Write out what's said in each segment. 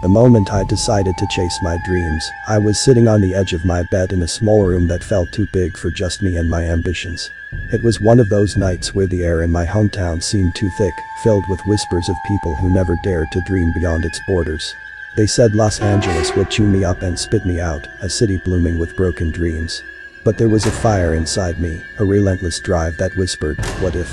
The moment I decided to chase my dreams, I was sitting on the edge of my bed in a small room that felt too big for just me and my ambitions. It was one of those nights where the air in my hometown seemed too thick, filled with whispers of people who never dared to dream beyond its borders. They said Los Angeles would chew me up and spit me out, a city blooming with broken dreams. But there was a fire inside me, a relentless drive that whispered, what if?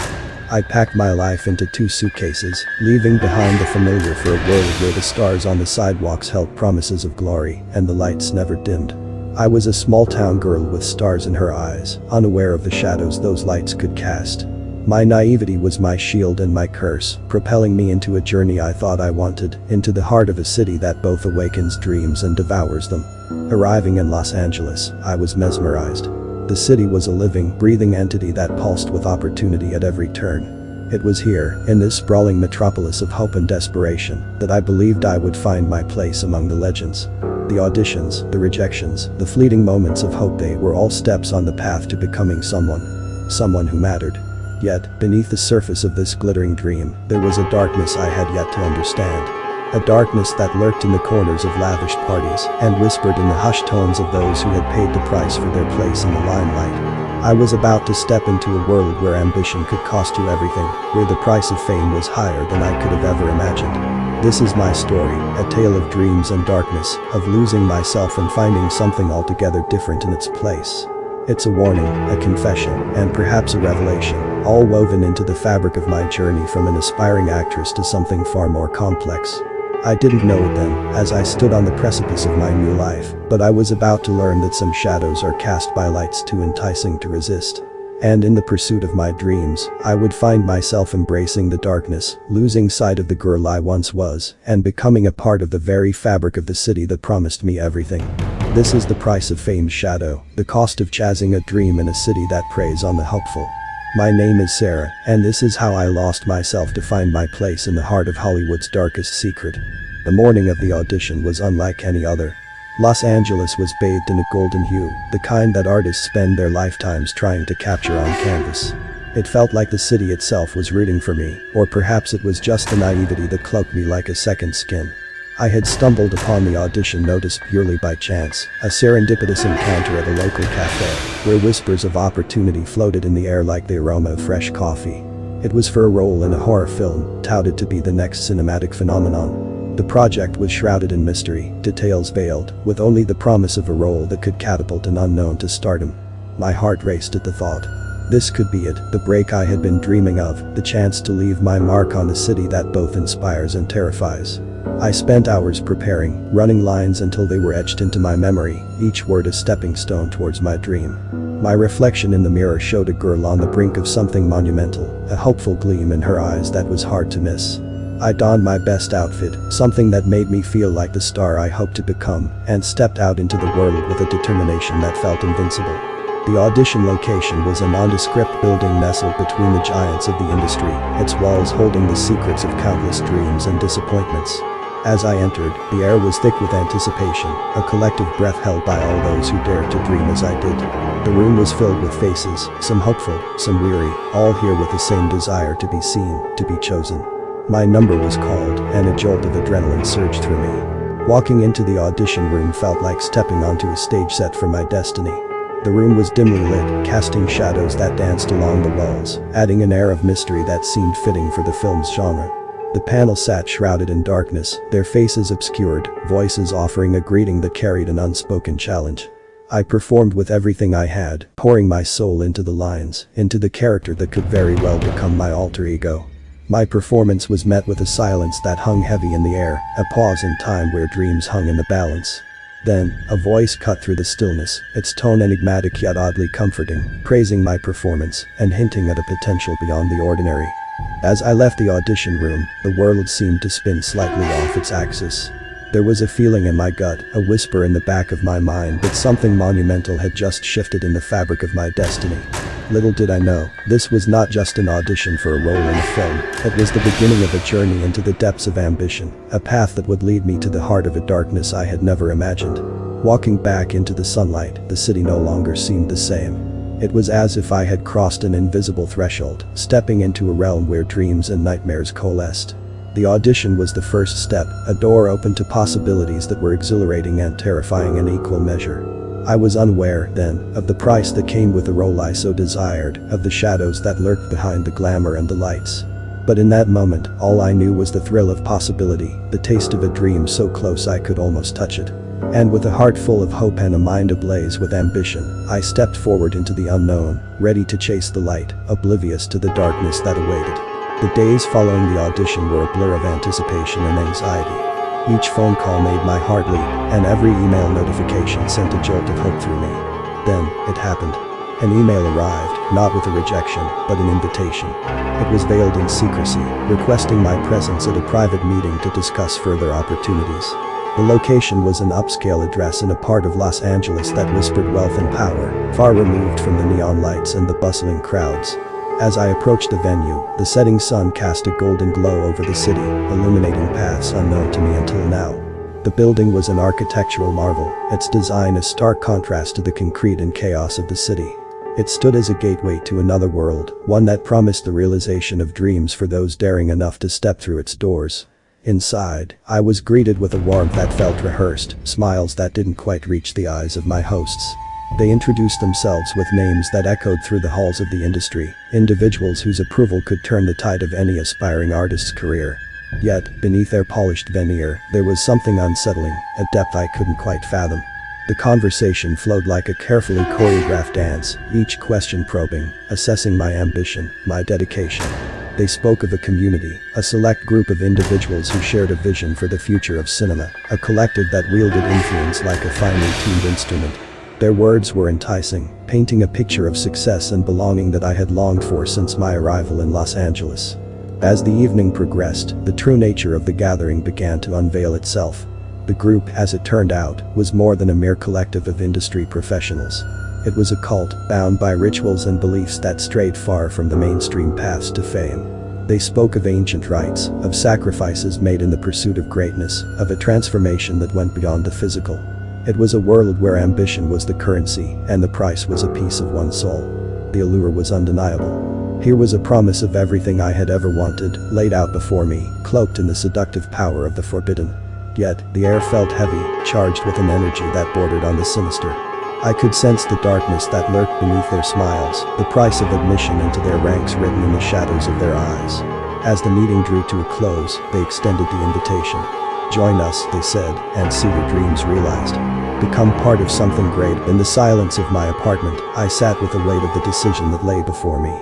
I packed my life into 2 suitcases, leaving behind the familiar for a world where the stars on the sidewalks held promises of glory and the lights never dimmed. I was a small-town girl with stars in her eyes, unaware of the shadows those lights could cast. My naivety was my shield and my curse, propelling me into a journey I thought I wanted, into the heart of a city that both awakens dreams and devours them. Arriving in Los Angeles, I was mesmerized. The city was a living, breathing entity that pulsed with opportunity at every turn. It was here, in this sprawling metropolis of hope and desperation, that I believed I would find my place among the legends. The auditions, the rejections, the fleeting moments of hope, they were all steps on the path to becoming someone who mattered. Yet, beneath the surface of this glittering dream, there was a darkness I had yet to understand. A darkness that lurked in the corners of lavish parties and whispered in the hushed tones of those who had paid the price for their place in the limelight. I was about to step into a world where ambition could cost you everything, where the price of fame was higher than I could have ever imagined. This is my story, a tale of dreams and darkness, of losing myself and finding something altogether different in its place. It's a warning, a confession, and perhaps a revelation, all woven into the fabric of my journey from an aspiring actress to something far more complex. I didn't know it then, as I stood on the precipice of my new life, but I was about to learn that some shadows are cast by lights too enticing to resist. And in the pursuit of my dreams, I would find myself embracing the darkness, losing sight of the girl I once was, and becoming a part of the very fabric of the city that promised me everything. This is the price of fame's shadow, the cost of chasing a dream in a city that preys on the hopeful. My name is Sarah, and this is how I lost myself to find my place in the heart of Hollywood's darkest secret. The morning of the audition was unlike any other. Los Angeles was bathed in a golden hue, the kind that artists spend their lifetimes trying to capture on canvas. It felt like the city itself was rooting for me, or perhaps it was just the naivety that cloaked me like a second skin. I had stumbled upon the audition notice purely by chance, a serendipitous encounter at a local cafe, where whispers of opportunity floated in the air like the aroma of fresh coffee. It was for a role in a horror film, touted to be the next cinematic phenomenon. The project was shrouded in mystery, details veiled, with only the promise of a role that could catapult an unknown to stardom. My heart raced at the thought. This could be it, the break I had been dreaming of, the chance to leave my mark on a city that both inspires and terrifies. I spent hours preparing, running lines until they were etched into my memory, each word a stepping stone towards my dream. My reflection in the mirror showed a girl on the brink of something monumental, a hopeful gleam in her eyes that was hard to miss. I donned my best outfit, something that made me feel like the star I hoped to become, and stepped out into the world with a determination that felt invincible. The audition location was a nondescript building nestled between the giants of the industry, its walls holding the secrets of countless dreams and disappointments. As I entered, the air was thick with anticipation, a collective breath held by all those who dared to dream as I did. The room was filled with faces, some hopeful, some weary, all here with the same desire to be seen, to be chosen. My number was called, and a jolt of adrenaline surged through me. Walking into the audition room felt like stepping onto a stage set for my destiny. The room was dimly lit, casting shadows that danced along the walls, adding an air of mystery that seemed fitting for the film's genre. The panel sat shrouded in darkness, their faces obscured, voices offering a greeting that carried an unspoken challenge. I performed with everything I had, pouring my soul into the lines, into the character that could very well become my alter ego. My performance was met with a silence that hung heavy in the air, a pause in time where dreams hung in the balance. Then, a voice cut through the stillness, its tone enigmatic yet oddly comforting, praising my performance and hinting at a potential beyond the ordinary. As I left the audition room, the world seemed to spin slightly off its axis. There was a feeling in my gut, a whisper in the back of my mind that something monumental had just shifted in the fabric of my destiny. Little did I know, this was not just an audition for a role in a film, it was the beginning of a journey into the depths of ambition, a path that would lead me to the heart of a darkness I had never imagined. Walking back into the sunlight, the city no longer seemed the same. It was as if I had crossed an invisible threshold, stepping into a realm where dreams and nightmares coalesced. The audition was the first step, a door open to possibilities that were exhilarating and terrifying in equal measure. I was unaware, then, of the price that came with the role I so desired, of the shadows that lurked behind the glamour and the lights. But in that moment, all I knew was the thrill of possibility, the taste of a dream so close I could almost touch it. And with a heart full of hope and a mind ablaze with ambition, I stepped forward into the unknown, ready to chase the light, oblivious to the darkness that awaited. The days following the audition were a blur of anticipation and anxiety. Each phone call made my heart leap, and every email notification sent a jolt of hope through me. Then, it happened. An email arrived, not with a rejection, but an invitation. It was veiled in secrecy, requesting my presence at a private meeting to discuss further opportunities. The location was an upscale address in a part of Los Angeles that whispered wealth and power, far removed from the neon lights and the bustling crowds. As I approached the venue, the setting sun cast a golden glow over the city, illuminating paths unknown to me until now. The building was an architectural marvel, its design a stark contrast to the concrete and chaos of the city. It stood as a gateway to another world, one that promised the realization of dreams for those daring enough to step through its doors. Inside, I was greeted with a warmth that felt rehearsed, smiles that didn't quite reach the eyes of my hosts. They introduced themselves with names that echoed through the halls of the industry, individuals whose approval could turn the tide of any aspiring artist's career. Yet, beneath their polished veneer, there was something unsettling, a depth I couldn't quite fathom. The conversation flowed like a carefully choreographed dance, each question probing, assessing my ambition, my dedication. They spoke of a community, a select group of individuals who shared a vision for the future of cinema, a collective that wielded influence like a finely tuned instrument. Their words were enticing, painting a picture of success and belonging that I had longed for since my arrival in Los Angeles. As the evening progressed, the true nature of the gathering began to unveil itself. The group, as it turned out, was more than a mere collective of industry professionals. It was a cult, bound by rituals and beliefs that strayed far from the mainstream paths to fame. They spoke of ancient rites, of sacrifices made in the pursuit of greatness, of a transformation that went beyond the physical. It was a world where ambition was the currency, and the price was a piece of one's soul. The allure was undeniable. Here was a promise of everything I had ever wanted, laid out before me, cloaked in the seductive power of the forbidden. Yet, the air felt heavy, charged with an energy that bordered on the sinister. I could sense the darkness that lurked beneath their smiles, the price of admission into their ranks written in the shadows of their eyes. As the meeting drew to a close, they extended the invitation. "Join us," they said, "and see your dreams realized. Become part of something great." In the silence of my apartment, I sat with the weight of the decision that lay before me.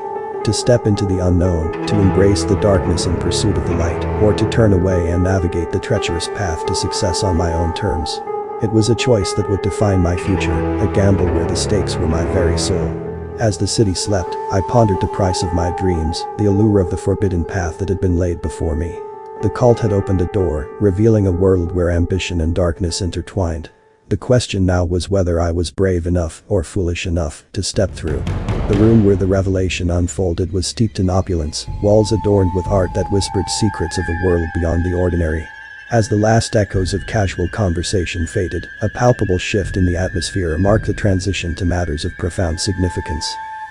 To step into the unknown, to embrace the darkness in pursuit of the light, or to turn away and navigate the treacherous path to success on my own terms. It was a choice that would define my future, a gamble where the stakes were my very soul. As the city slept, I pondered the price of my dreams, the allure of the forbidden path that had been laid before me. The cult had opened a door, revealing a world where ambition and darkness intertwined. The question now was whether I was brave enough, or foolish enough, to step through. The room where the revelation unfolded was steeped in opulence, walls adorned with art that whispered secrets of a world beyond the ordinary. As the last echoes of casual conversation faded, a palpable shift in the atmosphere marked the transition to matters of profound significance.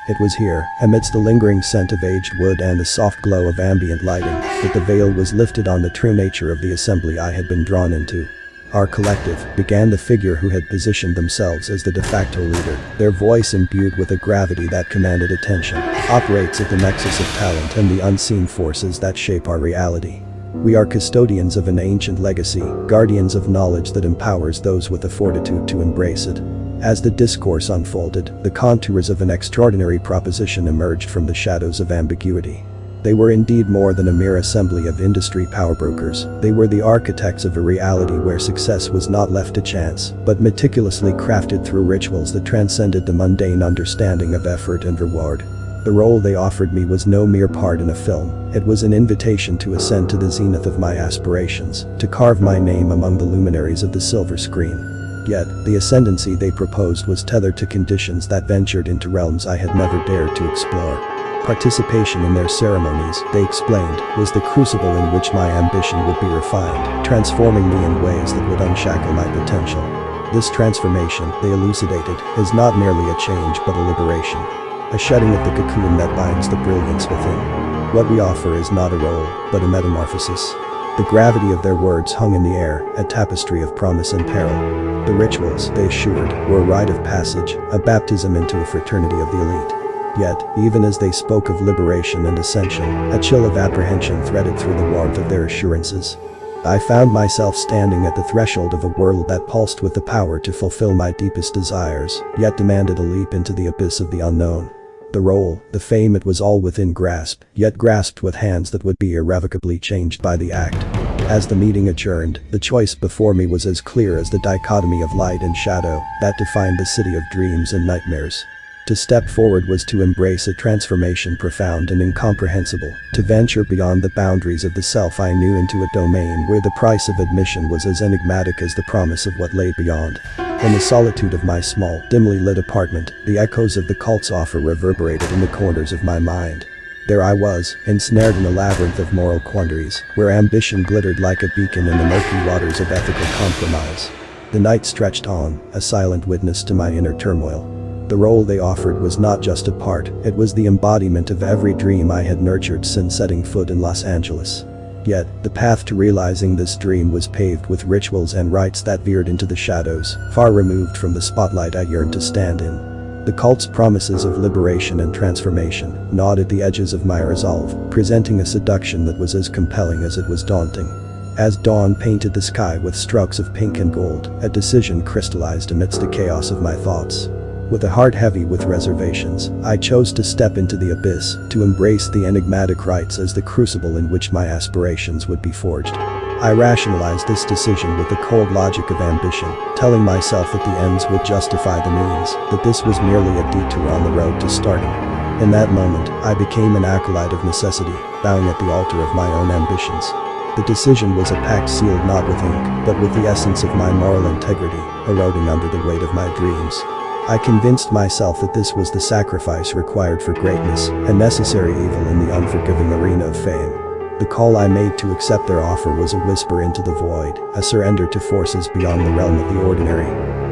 It was here, amidst the lingering scent of aged wood and the soft glow of ambient lighting, that the veil was lifted on the true nature of the assembly I had been drawn into. Our collective, began the figure who had positioned themselves as the de facto leader, their voice imbued with a gravity that commanded attention, operates at the nexus of talent and the unseen forces that shape our reality. We are custodians of an ancient legacy, guardians of knowledge that empowers those with the fortitude to embrace it. As the discourse unfolded, the contours of an extraordinary proposition emerged from the shadows of ambiguity. They were indeed more than a mere assembly of industry powerbrokers. They were the architects of a reality where success was not left to chance, but meticulously crafted through rituals that transcended the mundane understanding of effort and reward. The role they offered me was no mere part in a film. It was an invitation to ascend to the zenith of my aspirations, to carve my name among the luminaries of the silver screen. Yet, the ascendancy they proposed was tethered to conditions that ventured into realms I had never dared to explore. Participation in their ceremonies, they explained, was the crucible in which my ambition would be refined, transforming me in ways that would unshackle my potential. This transformation, they elucidated, is not merely a change but a liberation. A shedding of the cocoon that binds the brilliance within. What we offer is not a role, but a metamorphosis. The gravity of their words hung in the air, a tapestry of promise and peril. The rituals, they assured, were a rite of passage, a baptism into a fraternity of the elite. Yet, even as they spoke of liberation and ascension, a chill of apprehension threaded through the warmth of their assurances. I found myself standing at the threshold of a world that pulsed with the power to fulfill my deepest desires, yet demanded a leap into the abyss of the unknown. The role, the fame, it was all within grasp, yet grasped with hands that would be irrevocably changed by the act. As the meeting adjourned, the choice before me was as clear as the dichotomy of light and shadow that defined the city of dreams and nightmares. To step forward was to embrace a transformation profound and incomprehensible, to venture beyond the boundaries of the self I knew into a domain where the price of admission was as enigmatic as the promise of what lay beyond. In the solitude of my small, dimly lit apartment, the echoes of the cult's offer reverberated in the corners of my mind. There I was, ensnared in a labyrinth of moral quandaries, where ambition glittered like a beacon in the murky waters of ethical compromise. The night stretched on, a silent witness to my inner turmoil. The role they offered was not just a part, it was the embodiment of every dream I had nurtured since setting foot in Los Angeles. Yet, the path to realizing this dream was paved with rituals and rites that veered into the shadows, far removed from the spotlight I yearned to stand in. The cult's promises of liberation and transformation gnawed at the edges of my resolve, presenting a seduction that was as compelling as it was daunting. As dawn painted the sky with strokes of pink and gold, a decision crystallized amidst the chaos of my thoughts. With a heart heavy with reservations, I chose to step into the abyss, to embrace the enigmatic rites as the crucible in which my aspirations would be forged. I rationalized this decision with the cold logic of ambition, telling myself that the ends would justify the means, that this was merely a detour on the road to stardom. In that moment, I became an acolyte of necessity, bowing at the altar of my own ambitions. The decision was a pact sealed not with ink, but with the essence of my moral integrity, eroding under the weight of my dreams. I convinced myself that this was the sacrifice required for greatness, a necessary evil in the unforgiving arena of fame. The call I made to accept their offer was a whisper into the void, a surrender to forces beyond the realm of the ordinary.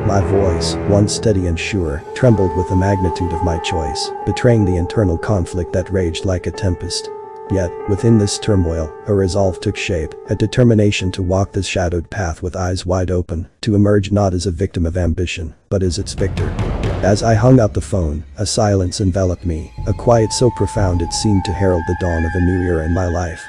My voice, once steady and sure, trembled with the magnitude of my choice, betraying the internal conflict that raged like a tempest. Yet, within this turmoil, a resolve took shape, a determination to walk this shadowed path with eyes wide open, to emerge not as a victim of ambition, but as its victor. As I hung up the phone, a silence enveloped me, a quiet so profound it seemed to herald the dawn of a new era in my life.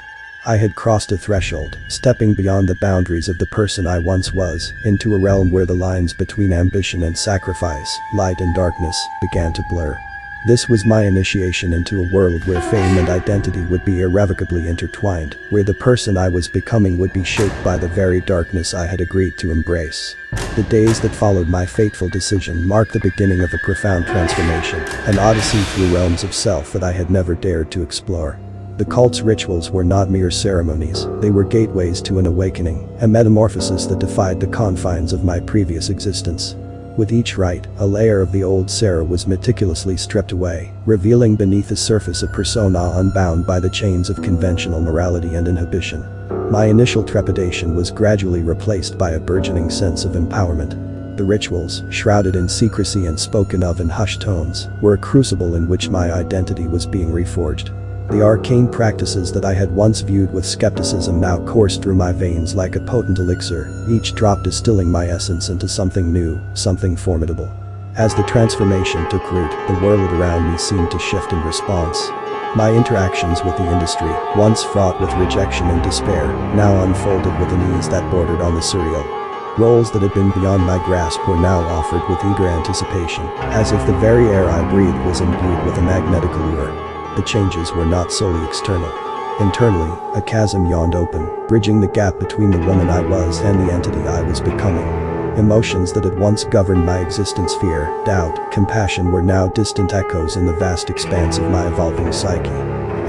I had crossed a threshold, stepping beyond the boundaries of the person I once was, into a realm where the lines between ambition and sacrifice, light and darkness, began to blur. This was my initiation into a world where fame and identity would be irrevocably intertwined, where the person I was becoming would be shaped by the very darkness I had agreed to embrace. The days that followed my fateful decision marked the beginning of a profound transformation, an odyssey through realms of self that I had never dared to explore. The cult's rituals were not mere ceremonies, they were gateways to an awakening, a metamorphosis that defied the confines of my previous existence. With each rite, a layer of the old Sarah was meticulously stripped away, revealing beneath the surface a persona unbound by the chains of conventional morality and inhibition. My initial trepidation was gradually replaced by a burgeoning sense of empowerment. The rituals, shrouded in secrecy and spoken of in hushed tones, were a crucible in which my identity was being reforged. The arcane practices that I had once viewed with skepticism now coursed through my veins like a potent elixir, each drop distilling my essence into something new, something formidable. As the transformation took root, the world around me seemed to shift in response. My interactions with the industry, once fraught with rejection and despair, now unfolded with an ease that bordered on the surreal. Roles that had been beyond my grasp were now offered with eager anticipation, as if the very air I breathed was imbued with a magnetic allure. The changes were not solely external. Internally, a chasm yawned open, bridging the gap between the woman I was and the entity I was becoming. Emotions that had once governed my existence, fear, doubt, compassion, were now distant echoes in the vast expanse of my evolving psyche.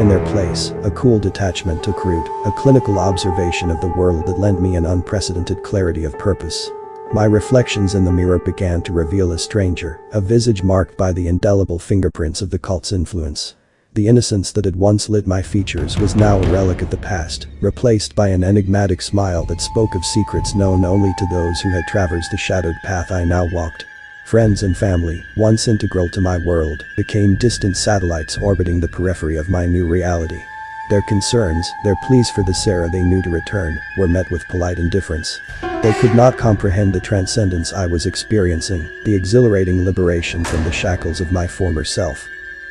In their place, a cool detachment took root, a clinical observation of the world that lent me an unprecedented clarity of purpose. My reflections in the mirror began to reveal a stranger, a visage marked by the indelible fingerprints of the cult's influence. The innocence that had once lit my features was now a relic of the past, replaced by an enigmatic smile that spoke of secrets known only to those who had traversed the shadowed path I now walked. Friends and family, once integral to my world, became distant satellites orbiting the periphery of my new reality. Their concerns, their pleas for the Sarah they knew to return, were met with polite indifference. They could not comprehend the transcendence I was experiencing, the exhilarating liberation from the shackles of my former self.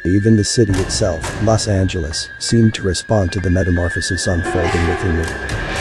Even the city itself, Los Angeles, seemed to respond to the metamorphosis unfolding within me.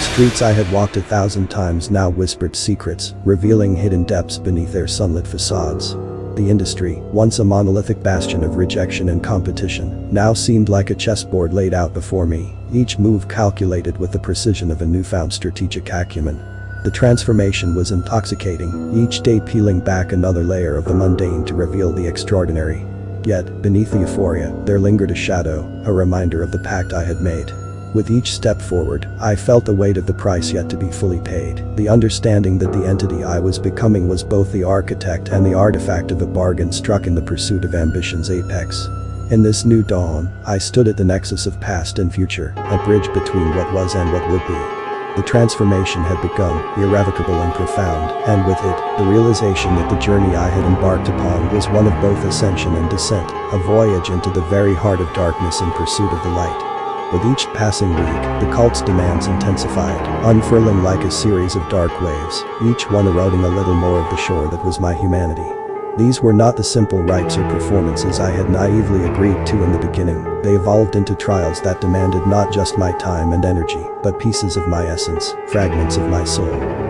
Streets I had walked 1,000 times now whispered secrets, revealing hidden depths beneath their sunlit facades. The industry, once a monolithic bastion of rejection and competition, now seemed like a chessboard laid out before me, each move calculated with the precision of a newfound strategic acumen. The transformation was intoxicating, each day peeling back another layer of the mundane to reveal the extraordinary. Yet, beneath the euphoria, there lingered a shadow, a reminder of the pact I had made. With each step forward, I felt the weight of the price yet to be fully paid, the understanding that the entity I was becoming was both the architect and the artifact of a bargain struck in the pursuit of ambition's apex. In this new dawn, I stood at the nexus of past and future, a bridge between what was and what would be. The transformation had begun, irrevocable and profound, and with it, the realization that the journey I had embarked upon was one of both ascension and descent, a voyage into the very heart of darkness in pursuit of the light. With each passing week, the cult's demands intensified, unfurling like a series of dark waves, each one eroding a little more of the shore that was my humanity. These were not the simple rites or performances I had naively agreed to in the beginning. They evolved into trials that demanded not just my time and energy, but pieces of my essence, fragments of my soul.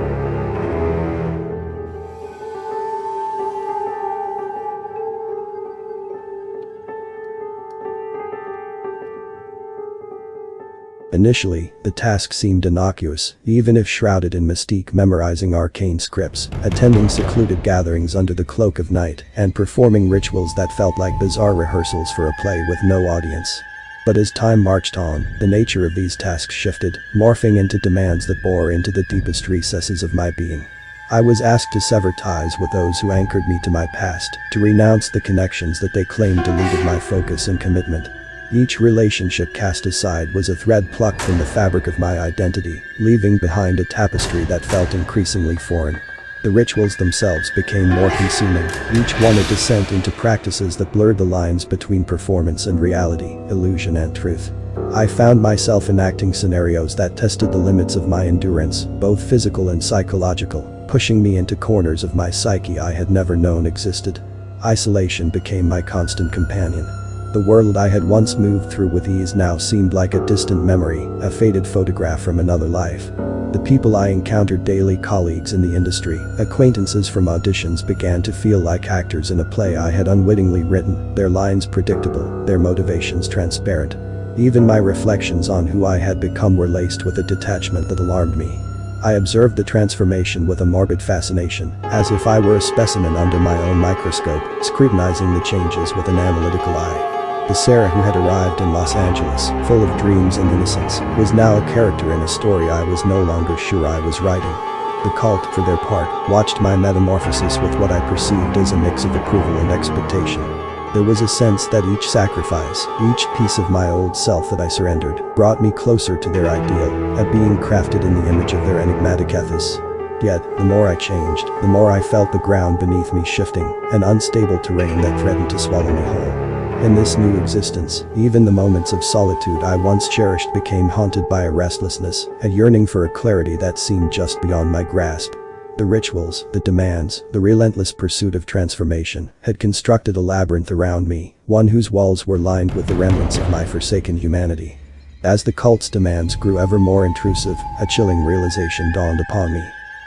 Initially, the task seemed innocuous, even if shrouded in mystique, memorizing arcane scripts, attending secluded gatherings under the cloak of night, and performing rituals that felt like bizarre rehearsals for a play with no audience. But as time marched on, the nature of these tasks shifted, morphing into demands that bore into the deepest recesses of my being. I was asked to sever ties with those who anchored me to my past, to renounce the connections that they claimed diluted my focus and commitment. Each relationship cast aside was a thread plucked from the fabric of my identity, leaving behind a tapestry that felt increasingly foreign. The rituals themselves became more consuming, each one a descent into practices that blurred the lines between performance and reality, illusion and truth. I found myself enacting scenarios that tested the limits of my endurance, both physical and psychological, pushing me into corners of my psyche I had never known existed. Isolation became my constant companion. The world I had once moved through with ease now seemed like a distant memory, a faded photograph from another life. The people I encountered daily, colleagues in the industry, acquaintances from auditions, began to feel like actors in a play I had unwittingly written, their lines predictable, their motivations transparent. Even my reflections on who I had become were laced with a detachment that alarmed me. I observed the transformation with a morbid fascination, as if I were a specimen under my own microscope, scrutinizing the changes with an analytical eye. The Sarah who had arrived in Los Angeles, full of dreams and innocence, was now a character in a story I was no longer sure I was writing. The cult, for their part, watched my metamorphosis with what I perceived as a mix of approval and expectation. There was a sense that each sacrifice, each piece of my old self that I surrendered, brought me closer to their ideal, a being crafted in the image of their enigmatic ethos. Yet, the more I changed, the more I felt the ground beneath me shifting, an unstable terrain that threatened to swallow me whole. In this new existence, even the moments of solitude I once cherished became haunted by a restlessness, a yearning for a clarity that seemed just beyond my grasp. The rituals, the demands, the relentless pursuit of transformation had constructed a labyrinth around me, one whose walls were lined with the remnants of my forsaken humanity. As the cult's demands grew ever more intrusive, a chilling realization dawned upon me.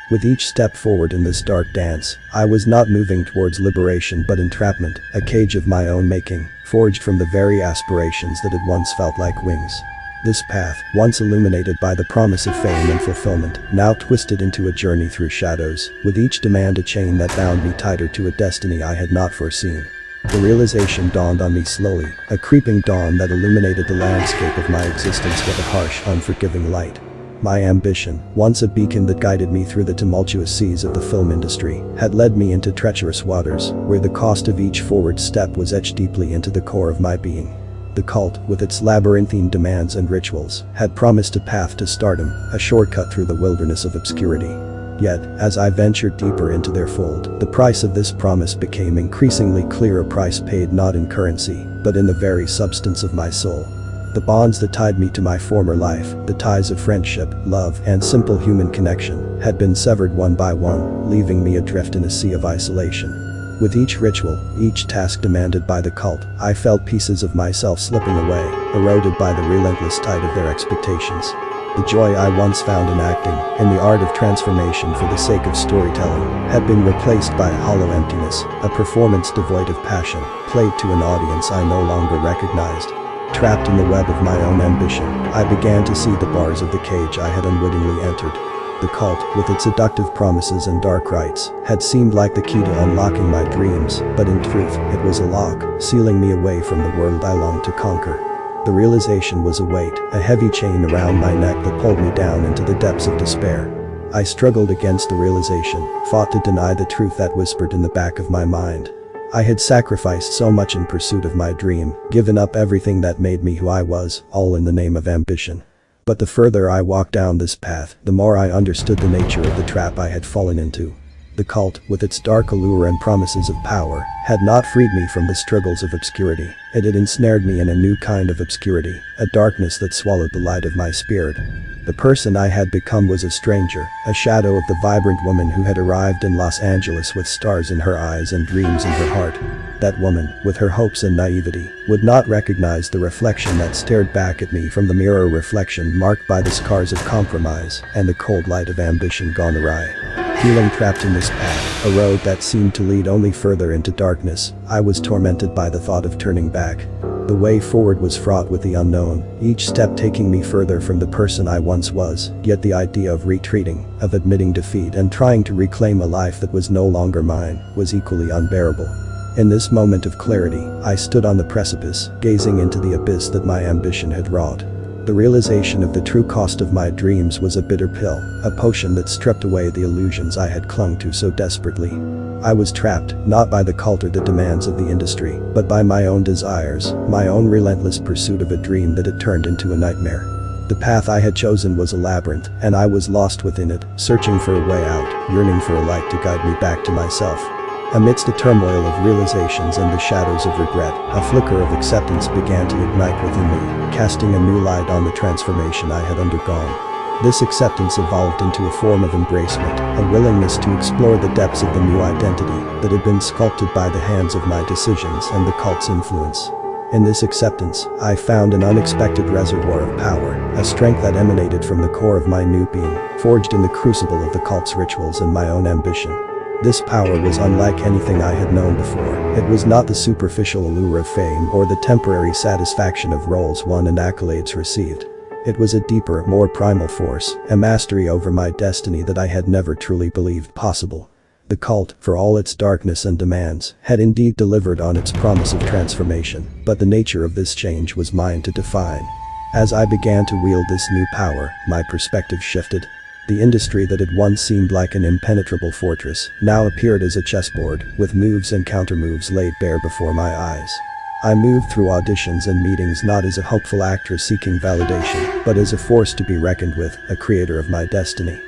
With each step forward in this dark dance, I was not moving towards liberation but entrapment, a cage of my own making, forged from the very aspirations that had once felt like wings. This path, once illuminated by the promise of fame and fulfillment, now twisted into a journey through shadows, with each demand a chain that bound me tighter to a destiny I had not foreseen. The realization dawned on me slowly, a creeping dawn that illuminated the landscape of my existence with a harsh, unforgiving light. My ambition, once a beacon that guided me through the tumultuous seas of the film industry, had led me into treacherous waters, where the cost of each forward step was etched deeply into the core of my being. The cult, with its labyrinthine demands and rituals, had promised a path to stardom, a shortcut through the wilderness of obscurity. Yet, as I ventured deeper into their fold, the price of this promise became increasingly clear, a price paid not in currency, but in the very substance of my soul. The bonds that tied me to my former life, the ties of friendship, love, and simple human connection, had been severed one by one, leaving me adrift in a sea of isolation. With each ritual, each task demanded by the cult, I felt pieces of myself slipping away, eroded by the relentless tide of their expectations. The joy I once found in acting, in the art of transformation for the sake of storytelling, had been replaced by a hollow emptiness, a performance devoid of passion, played to an audience I no longer recognized. Trapped in the web of my own ambition, I began to see the bars of the cage I had unwittingly entered. The cult, with its seductive promises and dark rites, had seemed like the key to unlocking my dreams, but in truth, it was a lock, sealing me away from the world I longed to conquer. The realization was a weight, a heavy chain around my neck that pulled me down into the depths of despair. I struggled against the realization, fought to deny the truth that whispered in the back of my mind. I had sacrificed so much in pursuit of my dream, given up everything that made me who I was, all in the name of ambition. But the further I walked down this path, the more I understood the nature of the trap I had fallen into. The cult, with its dark allure and promises of power, had not freed me from the struggles of obscurity. It had ensnared me in a new kind of obscurity, a darkness that swallowed the light of my spirit. The person I had become was a stranger, a shadow of the vibrant woman who had arrived in Los Angeles with stars in her eyes and dreams in her heart. That woman, with her hopes and naivety, would not recognize the reflection that stared back at me from the mirror reflection marked by the scars of compromise and the cold light of ambition gone awry. Feeling trapped in this path, a road that seemed to lead only further into darkness, I was tormented by the thought of turning back. The way forward was fraught with the unknown, each step taking me further from the person I once was, yet the idea of retreating, of admitting defeat and trying to reclaim a life that was no longer mine, was equally unbearable. In this moment of clarity, I stood on the precipice, gazing into the abyss that my ambition had wrought. The realization of the true cost of my dreams was a bitter pill, a potion that stripped away the illusions I had clung to so desperately. I was trapped, not by the cult or the demands of the industry, but by my own desires, my own relentless pursuit of a dream that had turned into a nightmare. The path I had chosen was a labyrinth, and I was lost within it, searching for a way out, yearning for a light to guide me back to myself. Amidst the turmoil of realizations and the shadows of regret, a flicker of acceptance began to ignite within me, casting a new light on the transformation I had undergone. This acceptance evolved into a form of embracement, a willingness to explore the depths of the new identity that had been sculpted by the hands of my decisions and the cult's influence. In this acceptance, I found an unexpected reservoir of power, a strength that emanated from the core of my new being, forged in the crucible of the cult's rituals and my own ambition. This power was unlike anything I had known before. It was not the superficial allure of fame or the temporary satisfaction of roles won and accolades received. It was a deeper, more primal force, a mastery over my destiny that I had never truly believed possible. The cult, for all its darkness and demands, had indeed delivered on its promise of transformation, but the nature of this change was mine to define. As I began to wield this new power, my perspective shifted. The industry that had once seemed like an impenetrable fortress now appeared as a chessboard, with moves and countermoves laid bare before my eyes. I moved through auditions and meetings not as a hopeful actress seeking validation, but as a force to be reckoned with, a creator of my destiny.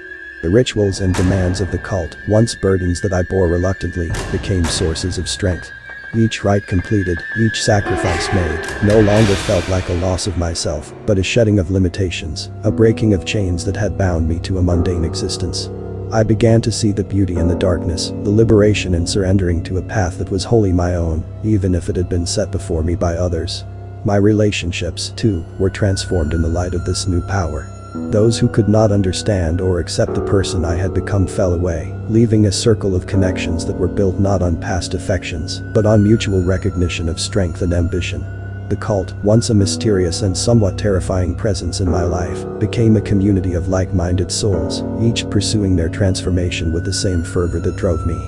The rituals and demands of the cult, once burdens that I bore reluctantly, became sources of strength. Each rite completed, each sacrifice made, no longer felt like a loss of myself, but a shedding of limitations, a breaking of chains that had bound me to a mundane existence. I began to see the beauty in the darkness, the liberation in surrendering to a path that was wholly my own, even if it had been set before me by others. My relationships, too, were transformed in the light of this new power. Those who could not understand or accept the person I had become fell away, leaving a circle of connections that were built not on past affections, but on mutual recognition of strength and ambition. The cult, once a mysterious and somewhat terrifying presence in my life, became a community of like-minded souls, each pursuing their transformation with the same fervor that drove me.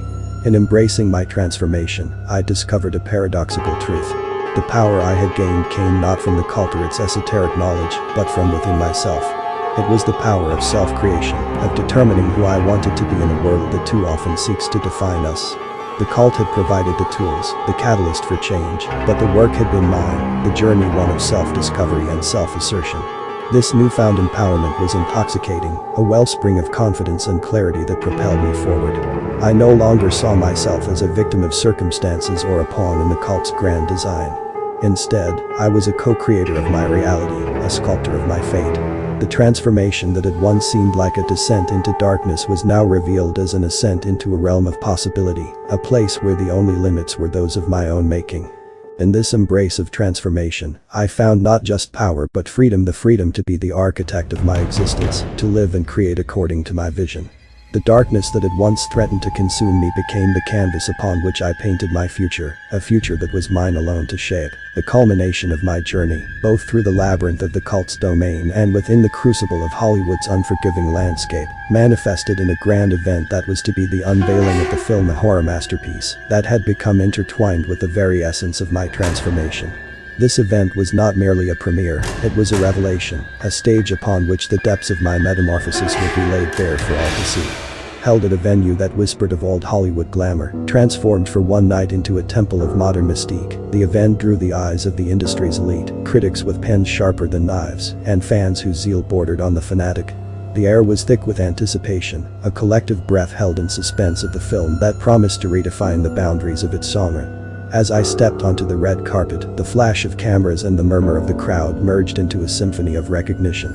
In embracing my transformation, I discovered a paradoxical truth. The power I had gained came not from the cult or its esoteric knowledge, but from within myself. It was the power of self-creation, of determining who I wanted to be in a world that too often seeks to define us. The cult had provided the tools, the catalyst for change, but the work had been mine, the journey one of self-discovery and self-assertion. This newfound empowerment was intoxicating, a wellspring of confidence and clarity that propelled me forward. I no longer saw myself as a victim of circumstances or a pawn in the cult's grand design. Instead, I was a co-creator of my reality, a sculptor of my fate. The transformation that had once seemed like a descent into darkness was now revealed as an ascent into a realm of possibility, a place where the only limits were those of my own making. In this embrace of transformation, I found not just power but freedom, the freedom to be the architect of my existence, to live and create according to my vision. The darkness that had once threatened to consume me became the canvas upon which I painted my future, a future that was mine alone to shape. The culmination of my journey, both through the labyrinth of the cult's domain and within the crucible of Hollywood's unforgiving landscape, manifested in a grand event that was to be the unveiling of the film, a horror masterpiece that had become intertwined with the very essence of my transformation. This event was not merely a premiere, it was a revelation, a stage upon which the depths of my metamorphosis would be laid bare for all to see. Held at a venue that whispered of old Hollywood glamour, transformed for one night into a temple of modern mystique, the event drew the eyes of the industry's elite, critics with pens sharper than knives, and fans whose zeal bordered on the fanatic. The air was thick with anticipation, a collective breath held in suspense of the film that promised to redefine the boundaries of its genre. As I stepped onto the red carpet, the flash of cameras and the murmur of the crowd merged into a symphony of recognition.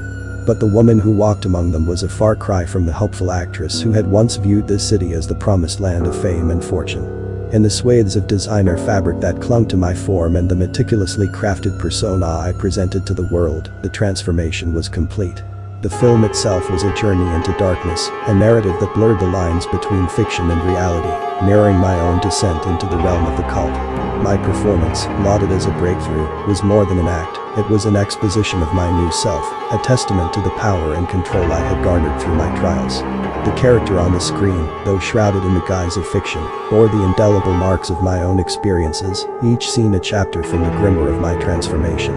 But the woman who walked among them was a far cry from the hopeful actress who had once viewed this city as the promised land of fame and fortune. In the swathes of designer fabric that clung to my form and the meticulously crafted persona I presented to the world, the transformation was complete. The film itself was a journey into darkness, a narrative that blurred the lines between fiction and reality, mirroring my own descent into the realm of the cult. My performance, lauded as a breakthrough, was more than an act, it was an exposition of my new self, a testament to the power and control I had garnered through my trials. The character on the screen, though shrouded in the guise of fiction, bore the indelible marks of my own experiences, each scene a chapter from the grimoire of my transformation.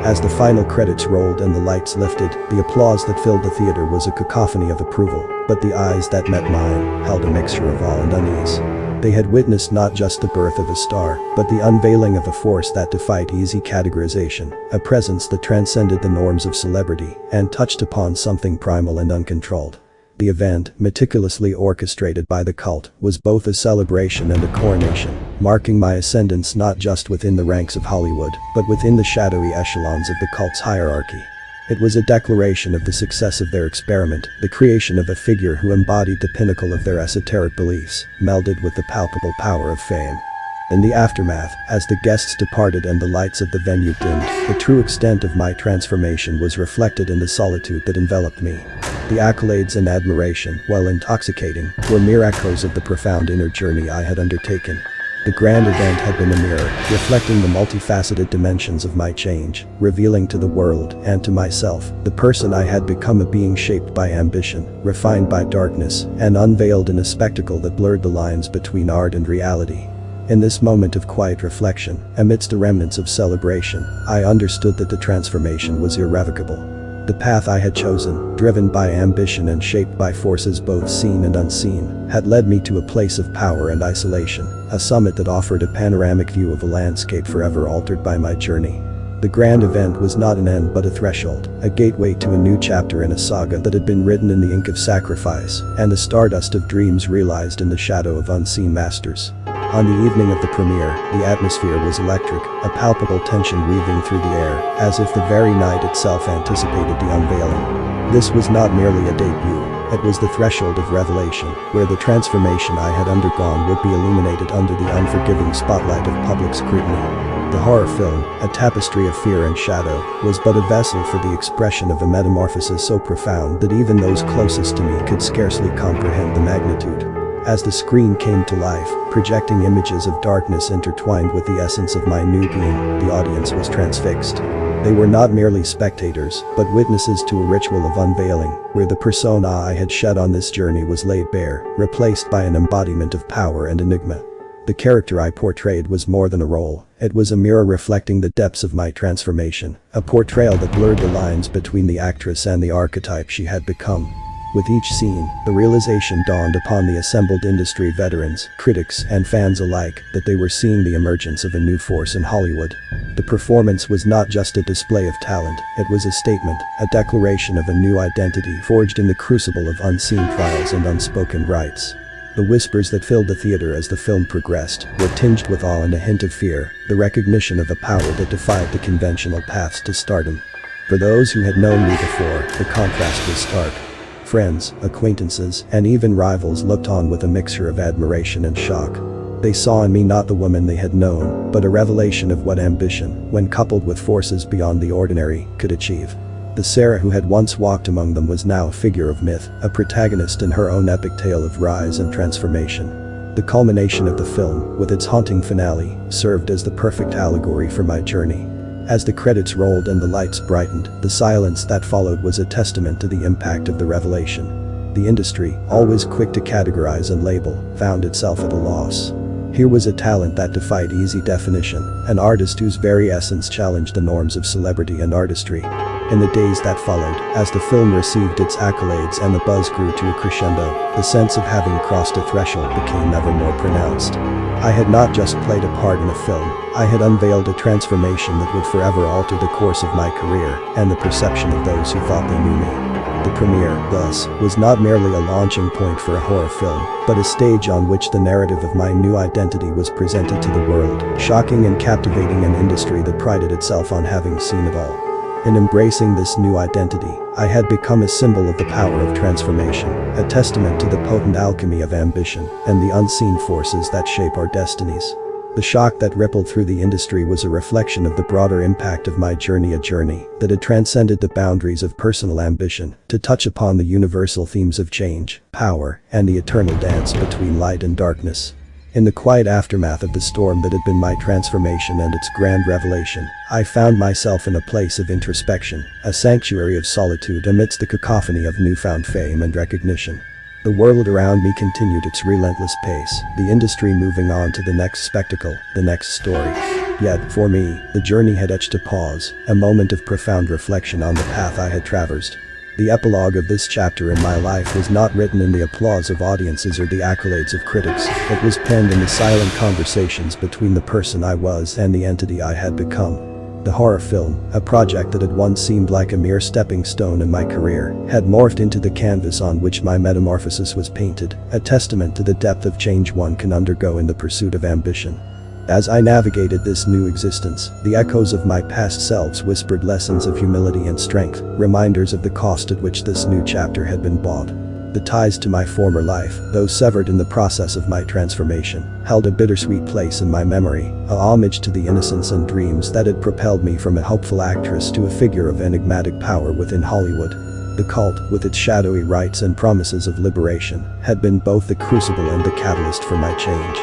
As the final credits rolled and the lights lifted, the applause that filled the theater was a cacophony of approval, but the eyes that met mine held a mixture of awe and unease. They had witnessed not just the birth of a star, but the unveiling of a force that defied easy categorization, a presence that transcended the norms of celebrity and touched upon something primal and uncontrolled. The event, meticulously orchestrated by the cult, was both a celebration and a coronation, marking my ascendance not just within the ranks of Hollywood, but within the shadowy echelons of the cult's hierarchy. It was a declaration of the success of their experiment, the creation of a figure who embodied the pinnacle of their esoteric beliefs, melded with the palpable power of fame. In the aftermath, as the guests departed and the lights of the venue dimmed, the true extent of my transformation was reflected in the solitude that enveloped me. The accolades and admiration, while intoxicating, were mere echoes of the profound inner journey I had undertaken. The grand event had been a mirror, reflecting the multifaceted dimensions of my change, revealing to the world, and to myself, the person I had become, a being shaped by ambition, refined by darkness, and unveiled in a spectacle that blurred the lines between art and reality. In this moment of quiet reflection, amidst the remnants of celebration, I understood that the transformation was irrevocable. The path I had chosen, driven by ambition and shaped by forces both seen and unseen, had led me to a place of power and isolation, a summit that offered a panoramic view of a landscape forever altered by my journey. The grand event was not an end but a threshold, a gateway to a new chapter in a saga that had been written in the ink of sacrifice, and the stardust of dreams realized in the shadow of unseen masters. On the evening of the premiere, the atmosphere was electric, a palpable tension weaving through the air, as if the very night itself anticipated the unveiling. This was not merely a debut, it was the threshold of revelation, where the transformation I had undergone would be illuminated under the unforgiving spotlight of public scrutiny. The horror film, a tapestry of fear and shadow, was but a vessel for the expression of a metamorphosis so profound that even those closest to me could scarcely comprehend the magnitude. As the screen came to life, projecting images of darkness intertwined with the essence of my new being, the audience was transfixed. They were not merely spectators, but witnesses to a ritual of unveiling, where the persona I had shed on this journey was laid bare, replaced by an embodiment of power and enigma. The character I portrayed was more than a role, it was a mirror reflecting the depths of my transformation, a portrayal that blurred the lines between the actress and the archetype she had become. With each scene, the realization dawned upon the assembled industry veterans, critics, and fans alike that they were seeing the emergence of a new force in Hollywood. The performance was not just a display of talent, it was a statement, a declaration of a new identity forged in the crucible of unseen trials and unspoken rights. The whispers that filled the theater as the film progressed were tinged with awe and a hint of fear, the recognition of a power that defied the conventional paths to stardom. For those who had known me before, the contrast was stark. Friends, acquaintances, and even rivals looked on with a mixture of admiration and shock. They saw in me not the woman they had known, but a revelation of what ambition, when coupled with forces beyond the ordinary, could achieve. The Sarah who had once walked among them was now a figure of myth, a protagonist in her own epic tale of rise and transformation. The culmination of the film, with its haunting finale, served as the perfect allegory for my journey. As the credits rolled and the lights brightened, the silence that followed was a testament to the impact of the revelation. The industry, always quick to categorize and label, found itself at a loss. Here was a talent that defied easy definition, an artist whose very essence challenged the norms of celebrity and artistry. In the days that followed, as the film received its accolades and the buzz grew to a crescendo, the sense of having crossed a threshold became ever more pronounced. I had not just played a part in a film, I had unveiled a transformation that would forever alter the course of my career and the perception of those who thought they knew me. The premiere, thus, was not merely a launching point for a horror film, but a stage on which the narrative of my new identity was presented to the world, shocking and captivating an industry that prided itself on having seen it all. In embracing this new identity, I had become a symbol of the power of transformation, a testament to the potent alchemy of ambition and the unseen forces that shape our destinies. The shock that rippled through the industry was a reflection of the broader impact of my journey, a journey that had transcended the boundaries of personal ambition to touch upon the universal themes of change, power, and the eternal dance between light and darkness. In the quiet aftermath of the storm that had been my transformation and its grand revelation, I found myself in a place of introspection, a sanctuary of solitude amidst the cacophony of newfound fame and recognition. The world around me continued its relentless pace, the industry moving on to the next spectacle, the next story. Yet, for me, the journey had etched a pause, a moment of profound reflection on the path I had traversed. The epilogue of this chapter in my life was not written in the applause of audiences or the accolades of critics, it was penned in the silent conversations between the person I was and the entity I had become. The horror film, a project that had once seemed like a mere stepping stone in my career, had morphed into the canvas on which my metamorphosis was painted, a testament to the depth of change one can undergo in the pursuit of ambition. As I navigated this new existence, the echoes of my past selves whispered lessons of humility and strength, reminders of the cost at which this new chapter had been bought. The ties to my former life, though severed in the process of my transformation, held a bittersweet place in my memory, a homage to the innocence and dreams that had propelled me from a hopeful actress to a figure of enigmatic power within Hollywood. The cult, with its shadowy rites and promises of liberation, had been both the crucible and the catalyst for my change.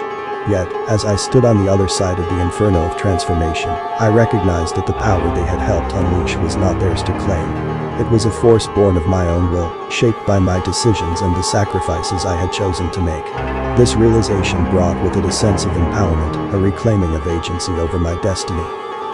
Yet, as I stood on the other side of the inferno of transformation, I recognized that the power they had helped unleash was not theirs to claim. It was a force born of my own will, shaped by my decisions and the sacrifices I had chosen to make. This realization brought with it a sense of empowerment, a reclaiming of agency over my destiny.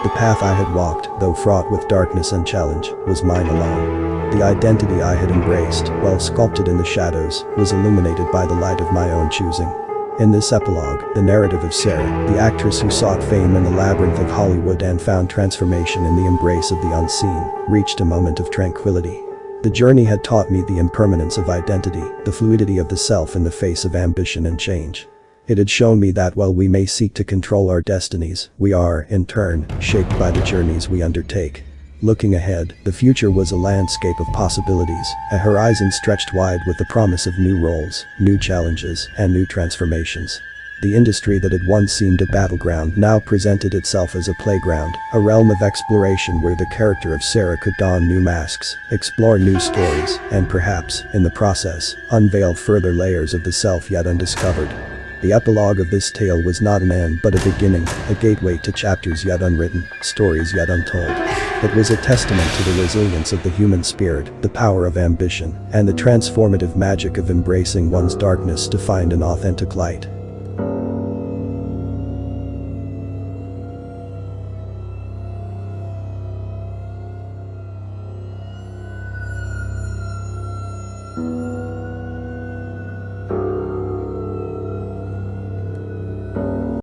The path I had walked, though fraught with darkness and challenge, was mine alone. The identity I had embraced, while sculpted in the shadows, was illuminated by the light of my own choosing. In this epilogue, the narrative of Sarah, the actress who sought fame in the labyrinth of Hollywood and found transformation in the embrace of the unseen, reached a moment of tranquility. The journey had taught me the impermanence of identity, the fluidity of the self in the face of ambition and change. It had shown me that while we may seek to control our destinies, we are, in turn, shaped by the journeys we undertake. Looking ahead, the future was a landscape of possibilities, a horizon stretched wide with the promise of new roles, new challenges, and new transformations. The industry that had once seemed a battleground now presented itself as a playground, a realm of exploration where the character of Sarah could don new masks, explore new stories, and perhaps, in the process, unveil further layers of the self yet undiscovered. The epilogue of this tale was not an end but a beginning, a gateway to chapters yet unwritten, stories yet untold. It was a testament to the resilience of the human spirit, the power of ambition, and the transformative magic of embracing one's darkness to find an authentic light.